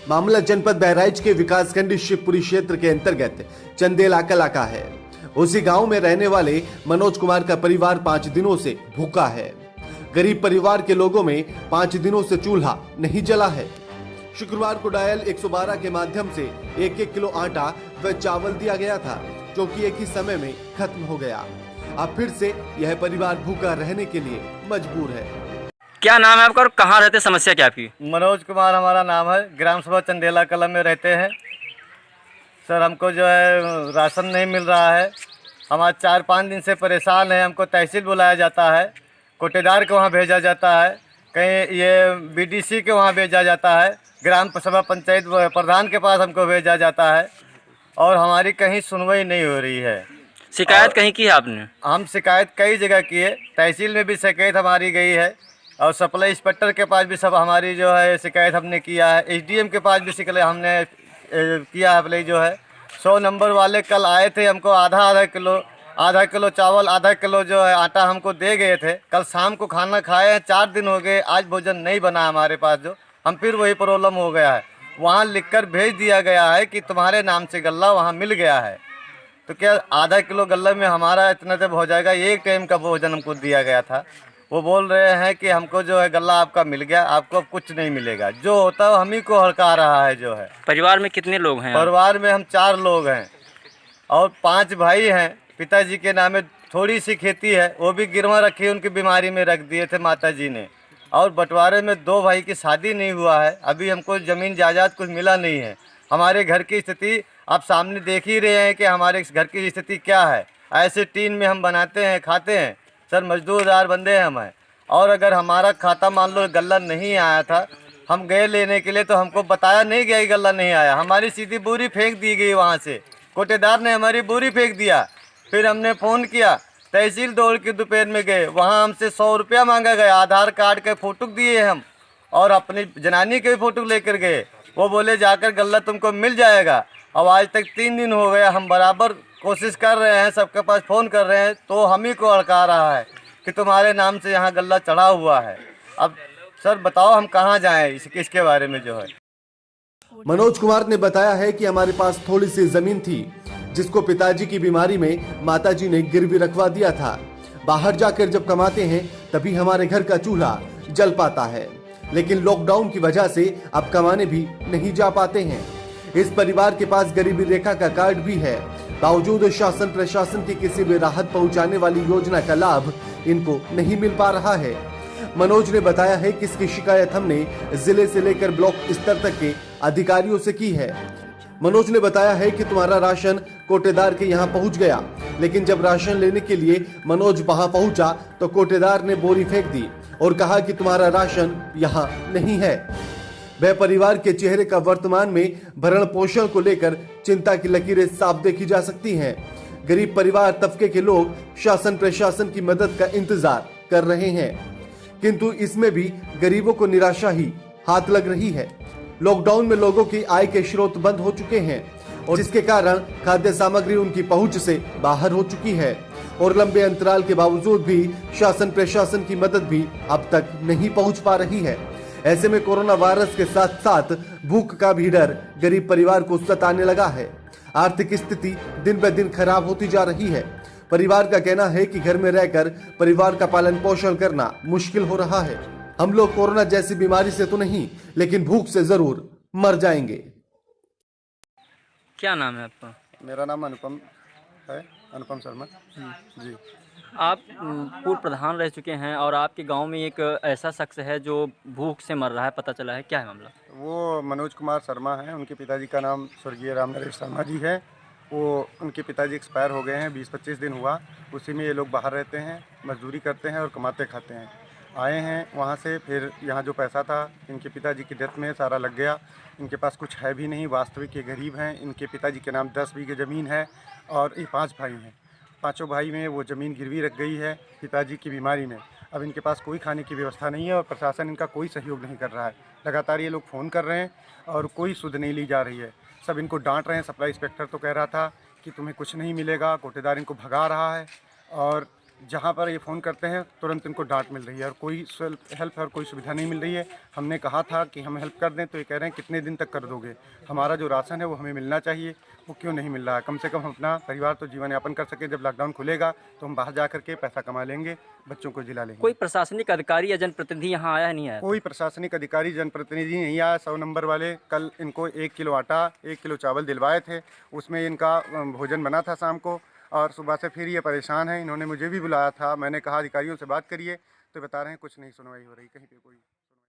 मामला जनपद बहराइच के विकासखंड शिवपुरी क्षेत्र के अंतर्गत चंदेला कला का है। उसी गांव में रहने वाले मनोज कुमार का परिवार 5 दिनों से भूखा है। गरीब परिवार के लोगों में 5 दिनों से चूल्हा नहीं जला है। शुक्रवार को डायल 112 के माध्यम से 1-1 किलो आटा व चावल दिया गया था, जो कि एक ही समय में खत्म हो गया। अब फिर से यह परिवार भूखा रहने के लिए मजबूर है। क्या नाम है आपका और कहाँ रहते, समस्या क्या आपकी? मनोज कुमार हमारा नाम है, ग्राम सभा चंदेला कला में रहते हैं। सर हमको जो है राशन नहीं मिल रहा है। हम 4-5 दिन से परेशान हैं। हमको तहसील बुलाया जाता है, कोटेदार के वहाँ भेजा जाता है, कहीं ये बीडीसी के वहाँ भेजा जाता है, ग्राम सभा पंचायत प्रधान के पास हमको भेजा जाता है और हमारी कहीं सुनवाई नहीं हो रही है। शिकायत कहीं की है आपने? हम शिकायत कई जगह की है, तहसील में भी शिकायत हमारी गई है और सप्लाई इंस्पेक्टर के पास भी सब हमारी जो है शिकायत हमने किया है। एसडीएम के पास भी शिकायत हमने किया है। अपने जो है 100 नंबर वाले कल आए थे, हमको आधा किलो चावल, आधा किलो जो है आटा हमको दे गए थे। कल शाम को खाना खाए हैं, 4 दिन हो गए, आज भोजन नहीं बना हमारे पास। जो हम फिर वही प्रॉब्लम हो गया है, वहाँ लिखकर भेज दिया गया है कि तुम्हारे नाम से गल्ला वहाँ मिल गया है। तो क्या आधा किलो गल्ला में हमारा इतना जब हो जाएगा? एक टाइम का भोजन हमको दिया गया था। वो बोल रहे हैं कि हमको जो है गल्ला आपका मिल गया, आपको अब कुछ नहीं मिलेगा। जो होता है हम ही को हड़का रहा है। जो है परिवार में कितने लोग हैं? परिवार में हम 4 लोग हैं और 5 भाई हैं। पिताजी के नाम में थोड़ी सी खेती है, वो भी गिरवा रखी, उनकी बीमारी में रख दिए थे माताजी ने। और बंटवारे में 2 भाई की शादी नहीं हुआ है, अभी हमको ज़मीन जायदाद कुछ मिला नहीं है। हमारे घर की स्थिति आप सामने देख ही रहे हैं कि हमारे घर की स्थिति क्या है। ऐसे टीन में हम बनाते हैं, खाते हैं। सर मजदूरदार बंदे हैं हम हैं। और अगर हमारा खाता मान लो गल्ला नहीं आया था, हम गए लेने के लिए तो हमको बताया नहीं गया कि गल्ला नहीं आया। हमारी सीधी बोरी फेंक दी गई, वहाँ से कोटेदार ने हमारी बोरी फेंक दिया। फिर हमने फ़ोन किया, तहसील दौड़ के दोपहर में गए, वहाँ हमसे 100 रुपया मांगा गया। आधार कार्ड के फ़ोटो दिए हम और अपनी जनानी के फ़ोटो लेकर गए। वो बोले जाकर गल्ला तुमको मिल जाएगा। अब आज तक 3 दिन हो गया, हम बराबर कोशिश कर रहे हैं, सबके पास फ़ोन कर रहे हैं, तो हम ही को अड़का रहा है कि तुम्हारे नाम से यहाँ गल्ला चढ़ा हुआ है। अब सर बताओ हम कहाँ जाएं इसके बारे में जो है। मनोज कुमार ने बताया है कि हमारे पास थोड़ी सी जमीन थी, जिसको पिताजी की बीमारी में माताजी ने गिरवी रखवा दिया था। बाहर जाकर जब कमाते हैं तभी हमारे घर का चूल्हा जल पाता है, लेकिन लॉकडाउन की वजह से अब कमाने भी नहीं जा पाते हैं। इस परिवार के पास गरीबी रेखा का कार्ड भी है, बावजूद शासन प्रशासन की किसी भी राहत पहुंचाने वाली योजना का लाभ इनको नहीं मिल पा रहा है। मनोज ने बताया है कि इसकी शिकायत हमने जिले से लेकर ब्लॉक स्तर तक के अधिकारियों से की है। मनोज ने बताया है कि तुम्हारा राशन कोटेदार के यहाँ पहुँच गया, लेकिन जब राशन लेने के लिए मनोज वहाँ पहुँचा तो कोटेदार ने बोरी फेंक दी और कहा कि तुम्हारा राशन यहाँ नहीं है। वह परिवार के चेहरे का वर्तमान में भरण पोषण को लेकर चिंता की लकीरें साफ देखी जा सकती हैं। गरीब परिवार तबके के लोग शासन प्रशासन की मदद का इंतजार कर रहे हैं, किंतु इसमें भी गरीबों को निराशा ही हाथ लग रही है। लॉकडाउन में लोगों की आय के स्रोत बंद हो चुके हैं और जिसके कारण खाद्य सामग्री उनकी पहुंच से बाहर हो चुकी है और लंबे अंतराल के बावजूद भी शासन प्रशासन की मदद भी अब तक नहीं पहुंच पा रही है। ऐसे में कोरोना वायरस के साथ साथ भूख का भी डर गरीब परिवार को सताने लगा है। आर्थिक स्थिति दिन ब दिन खराब होती जा रही है। परिवार का कहना है कि घर में रहकर परिवार का पालन पोषण करना मुश्किल हो रहा है। हम लोग कोरोना जैसी बीमारी से तो नहीं, लेकिन भूख से जरूर मर जाएंगे। क्या नाम है आपका? मेरा नाम अनुपम है, अनुपम शर्मा जी। आप पूर्व प्रधान रह चुके हैं और आपके गांव में एक ऐसा शख्स है जो भूख से मर रहा है, पता चला है, क्या है मामला? वो मनोज कुमार शर्मा हैं, उनके पिताजी का नाम स्वर्गीय राम नरेश शर्मा जी है। वो उनके पिताजी एक्सपायर हो गए हैं, 20-25 दिन हुआ। उसी में ये लोग बाहर रहते हैं, मजदूरी करते हैं और कमाते खाते हैं। आए हैं वहाँ से, फिर यहाँ जो पैसा था इनके पिताजी की डेथ में सारा लग गया। इनके पास कुछ है भी नहीं, वास्तविक ये गरीब हैं। इनके पिताजी के नाम 10 बीघे ज़मीन है और ये 5 भाई हैं। 5 भाई में वो ज़मीन गिरवी रख गई है पिताजी की बीमारी में। अब इनके पास कोई खाने की व्यवस्था नहीं है और प्रशासन इनका कोई सहयोग नहीं कर रहा है। लगातार ये लोग फ़ोन कर रहे हैं और कोई सुध नहीं ली जा रही है। सब इनको डांट रहे हैं। सप्लाई इंस्पेक्टर तो कह रहा था कि तुम्हें कुछ नहीं मिलेगा, कोटेदार इनको भगा रहा है और जहाँ पर ये फ़ोन करते हैं तुरंत इनको डांट मिल रही है और कोई हेल्प और कोई सुविधा नहीं मिल रही है। हमने कहा था कि हम हेल्प कर दें तो ये कह रहे हैं कितने दिन तक कर दोगे, हमारा जो राशन है वो हमें मिलना चाहिए, वो क्यों नहीं मिल रहा है। कम से कम हम अपना परिवार तो जीवन यापन कर सके। जब लॉकडाउन खुलेगा तो हम बाहर जा करके पैसा कमा लेंगे, बच्चों को जिला लेंगे। कोई प्रशासनिक अधिकारी या जनप्रतिनिधि यहाँ आया नहीं आया? कोई प्रशासनिक अधिकारी जनप्रतिनिधि नहीं आया। 100 नंबर वाले कल इनको 1 किलो आटा 1 किलो चावल दिलवाए थे, उसमें इनका भोजन बना था शाम को, और सुबह से फिर ये परेशान है। इन्होंने मुझे भी बुलाया था, मैंने कहा अधिकारियों से बात करिए तो बता रहे हैं कुछ नहीं सुनवाई हो रही कहीं पे कोई।